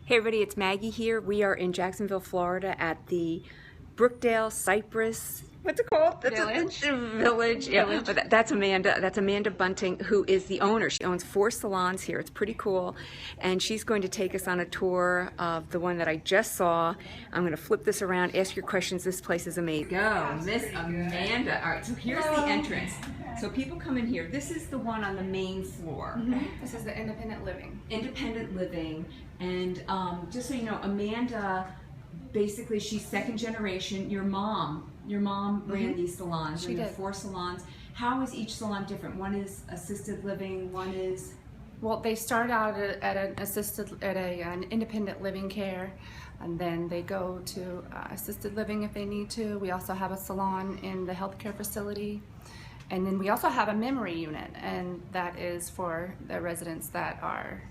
Hey everybody, it's Maggie here. We are in Jacksonville, Florida at the Brookdale, Cypress, what's it called? Village. Yeah, but that's Amanda. That's Amanda Bunting, who is the owner. She owns 4 salons here. It's pretty cool. And she's going to take us on a tour of the one that I just saw. I'm going to flip this around, ask your questions. This place is amazing. Go, Miss Amanda. All right, so here's the entrance. So people come in here. This is the one on the main floor. This is the independent living. Independent living. And just so you know, Amanda, basically she's second generation. Your mom ran these salons. She did. 4 salons. How is each salon different? One is assisted living, one is... Well, they start out at an independent living care, and then they go to assisted living if they need to. We also have a salon in the healthcare facility. And then we also have a memory unit, and that is for the residents that are,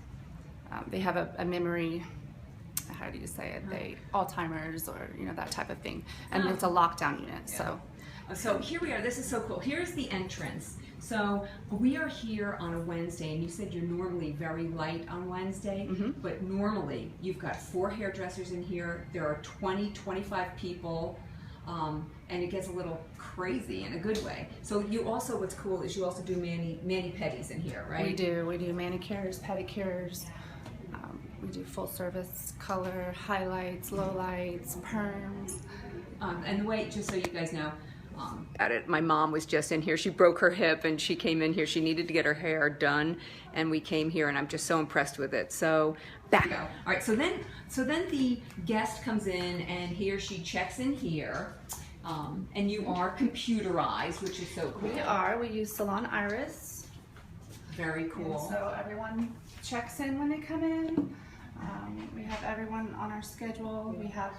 they have a memory, how do you say it, Alzheimer's or, you know, that type of thing. And it's a lockdown unit, yeah. So here we are, this is so cool. Here's the entrance. So we are here on a Wednesday, and you said you're normally very light on Wednesday, but normally you've got 4 hairdressers in here. There are 25 people. And it gets a little crazy in a good way. So you also, what's cool is you also do mani-pedis in here, right? We do manicures, pedicures. We do full service color, highlights, lowlights, perms. And the way, just so you guys know, my mom was just in here. She broke her hip and she came in here. She needed to get her hair done, and we came here, and I'm just so impressed with it. So back go. All right. So then the guest comes in, and he or she checks in here, and you are computerized, which is so cool. We are. We use Salon Iris. Very cool. And so everyone checks in when they come in. We have everyone on our schedule. We have.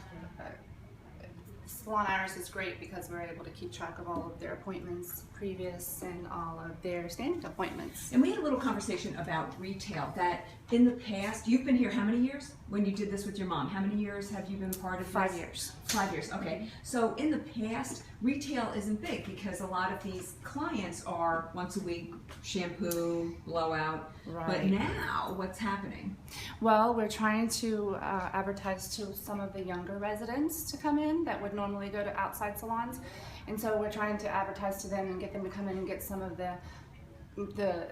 Salon Iris is great because we're able to keep track of all of their appointments previous and all of their standing appointments. And we had a little conversation about retail, that in the past, you've been here how many years when you did this with your mom? How many years have you been part of this? 5 years. 5 years, okay. So in the past, retail isn't big because a lot of these clients are once a week, shampoo, blowout. Right. But now, what's happening? Well, we're trying to advertise to some of the younger residents to come in that would normally go to outside salons. And so we're trying to advertise to them and get them to come in and get some of the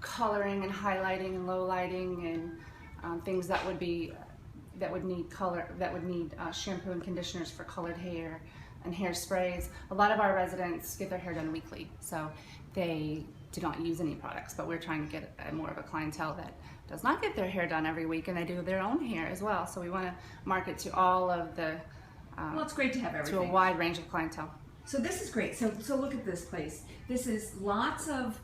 coloring and highlighting and low lighting and things that would need color, that would need shampoo and conditioners for colored hair and hairsprays. A lot of our residents get their hair done weekly, so they do not use any products, but we're trying to get more of a clientele that does not get their hair done every week, and they do their own hair as well. So we want to market to all of the well, it's great to have everything. To a wide range of clientele. So this is great. So look at this place. This is lots of,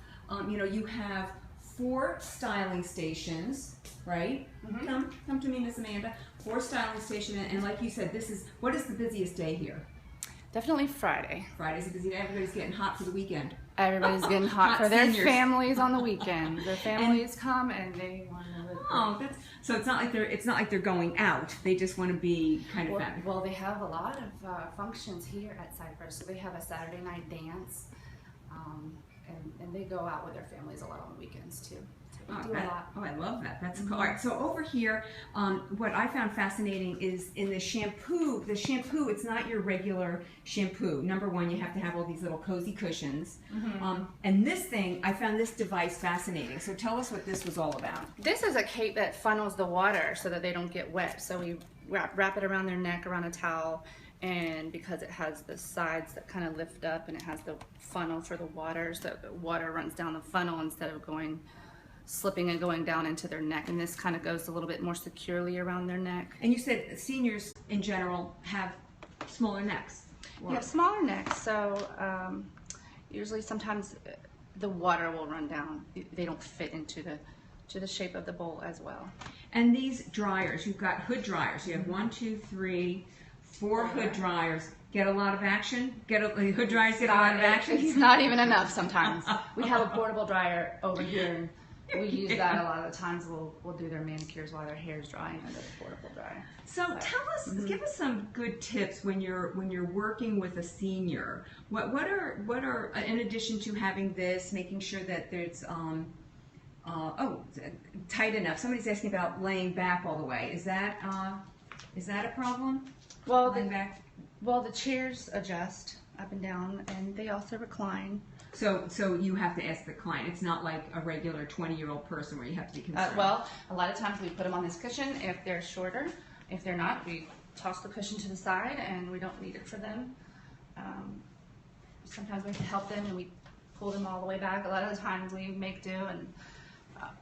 you know, you have 4 styling stations, right? Come to me, Miss Amanda. 4 styling stations, and like you said, what is the busiest day here? Definitely Friday. Friday's a busy day. Everybody's getting hot for the weekend. Everybody's getting hot for their seniors. Families on the weekend. Their families come and they want to live. Oh, so it's not like they're going out. They just want to be kind of fun. Well, they have a lot of functions here at Cypress. So they have a Saturday night dance, and they go out with their families a lot on the weekends too. So we do a lot. Oh, I love that. That's cool. All right, so over here, what I found fascinating is in the shampoo. The shampoo, it's not your regular shampoo. Number one, you have to have all these little cozy cushions. And this thing, I found this device fascinating. So tell us what this was all about. This is a cape that funnels the water so that they don't get wet. So we wrap it around their neck, around a towel, and because it has the sides that kind of lift up and it has the funnel for the water, so the water runs down the funnel instead of slipping and going down into their neck, and this kind of goes a little bit more securely around their neck. And you said seniors in general have smaller necks. Yeah, smaller necks, so usually sometimes the water will run down. They don't fit into the shape of the bowl as well. And these dryers, you've got hood dryers. You have 1, 2, 3, 4 hood dryers. Get a lot of action? Hood dryers get a lot of action? It's not even enough sometimes. We have a portable dryer over here. We use that a lot of the times. We'll do their manicures while their hair's drying under the portable dryer. So tell us, give us some good tips when you're working with a senior. What are in addition to having this, making sure that there's tight enough. Somebody's asking about laying back all the way. Is that a problem? Well, laying back? Well, the chairs adjust up and down, and they also recline. So you have to ask the client. It's not like a regular 20-year-old person where you have to be concerned. Well, a lot of times we put them on this cushion if they're shorter. If they're not, we toss the cushion to the side, and we don't need it for them. Sometimes we have to help them, and we pull them all the way back. A lot of the times we make do and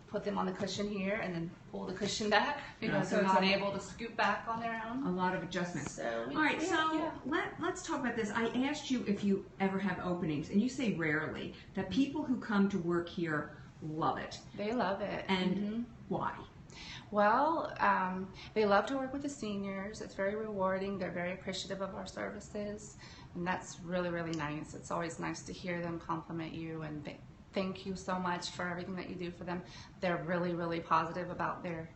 put them on the cushion here, and then pull the cushion back because so they're it's not able to scoot back on their own. A lot of adjustments. So, all right, let's talk about this. I asked you if you ever have openings, and you say rarely. That people who come to work here love it. They love it. And why? Well, they love to work with the seniors. It's very rewarding. They're very appreciative of our services, and that's really, really nice. It's always nice to hear them compliment you and thank you so much for everything that you do for them. They're really, really positive about their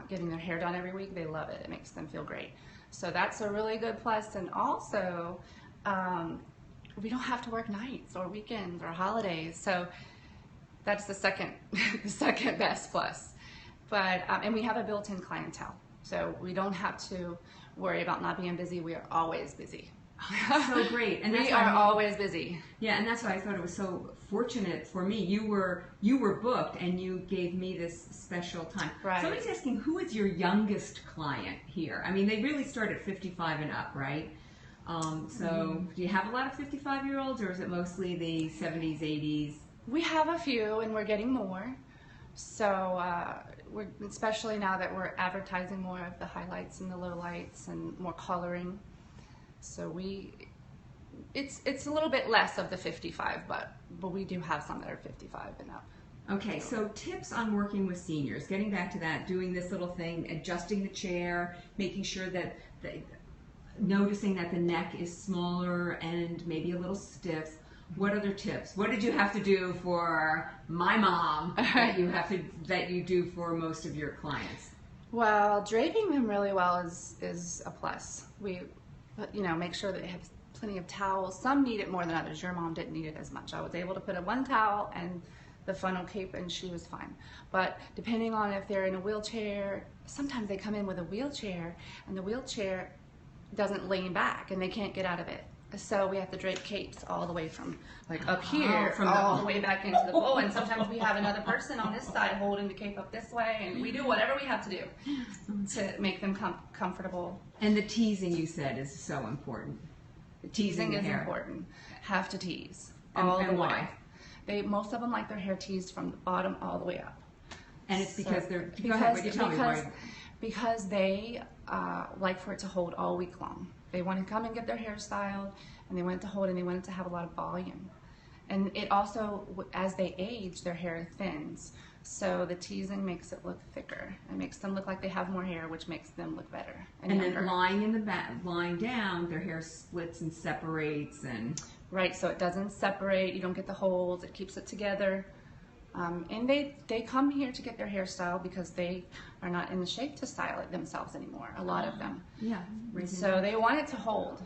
getting their hair done every week. They love it. It makes them feel great. So that's a really good plus. And also, we don't have to work nights or weekends or holidays. So that's the second best plus. But and we have a built-in clientele, so we don't have to worry about not being busy. We are always busy. So great, and we are always busy. Yeah, and that's why I thought it was so fortunate for me. You were booked, and you gave me this special time. Right. Somebody's asking, who is your youngest client here? I mean, they really start at 55 and up, right? So do you have a lot of 55-year-olds, or is it mostly the 70s, 80s? We have a few, and we're getting more. So we're, especially now that we're advertising more of the highlights and the lowlights and more coloring. So it's a little bit less of the 55, but we do have some that are 55 and up. Okay, so tips on working with seniors. Getting back to that, doing this little thing, adjusting the chair, making sure that noticing that the neck is smaller and maybe a little stiff. What other tips? What did you have to do for my mom that you do for most of your clients? Well, draping them really well is a plus. We, make sure that they have plenty of towels. Some need it more than others. Your mom didn't need it as much. I was able to put in one towel and the funnel cape, and she was fine. But depending on if they're in a wheelchair, sometimes they come in with a wheelchair, and the wheelchair doesn't lean back, and they can't get out of it. So we have to drape capes all the way from up here, all the way back into the pole. And sometimes we have another person on this side holding the cape up this way, and we do whatever we have to do to make them comfortable. And the teasing, you said, is so important. Teasing is important. Have to tease all the way. Most of them like their hair teased from the bottom all the way up. And it's because they're because they like for it to hold all week long. They want to come and get their hair styled, and they want it to hold, and they want it to have a lot of volume. And it also, as they age, their hair thins. So the teasing makes it look thicker. It makes them look like they have more hair, which makes them look better. And then lying in the back, lying down, their hair splits and separates, and right. So it doesn't separate. You don't get the holes. It keeps it together. And they come here to get their hair styled because they are not in the shape to style it themselves anymore, a lot of them. Yeah. So they want it to hold.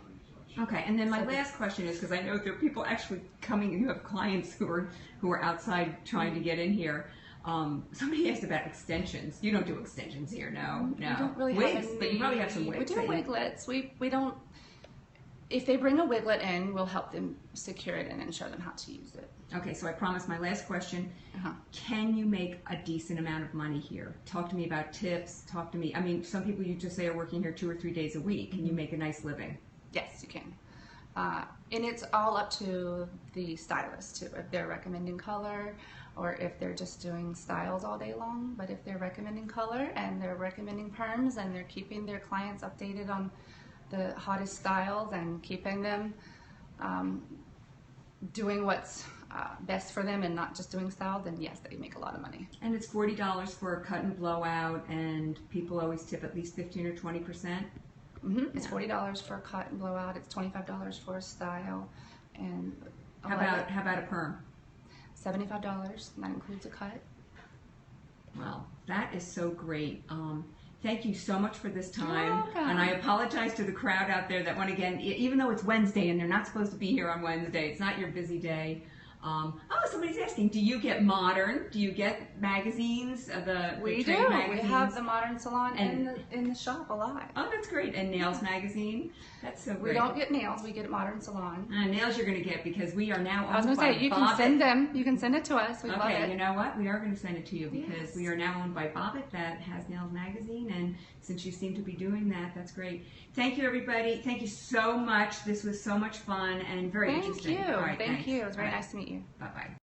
Okay, and then my last question is, because I know there are people actually coming, and you have clients who are outside trying to get in here. Somebody asked about extensions. You don't do extensions here, no? We don't really wigs, have any. but you probably have some wigs. We do wiglets. We don't. If they bring a wiglet in, we'll help them secure it in and show them how to use it. Okay, so I promise my last question. Can you make a decent amount of money here? Talk to me about tips. Talk to me. I mean, some people you just say are working here 2 or 3 days a week. Can you make a nice living? Yes, you can. And it's all up to the stylist too, if they're recommending color or if they're just doing styles all day long. But if they're recommending color and they're recommending perms and they're keeping their clients updated on the hottest styles and keeping them doing what's best for them and not just doing style, then yes, they make a lot of money. And it's $40 for a cut and blowout, and people always tip at least 15 or 20%. It's $40 for a cut and blowout. It's $25 for a style, and how about a perm? $75. And that includes a cut. Well, that is so great. Thank you so much for this time. You're welcome. And I apologize to the crowd out there that, again, even though it's Wednesday and they're not supposed to be here on Wednesday, it's not your busy day. Somebody's asking, do you get modern? Do you get magazines? We do. Magazines? We have the Modern Salon in the shop a lot. Oh, that's great. And Nails magazine? That's so great. We don't get Nails. We get Modern Salon. Nails you're going to get because we are now owned by I was going to say, you can send them. You can send it to us. We love it. Okay, you know what? We are going to send it to you because we are now owned by Bobbitt that has Nails magazine. And since you seem to be doing that, that's great. Thank you, everybody. Thank you so much. This was so much fun and very interesting. Thank you. All right, Thank thanks. you. It was very All right. nice to meet you. Bye-bye.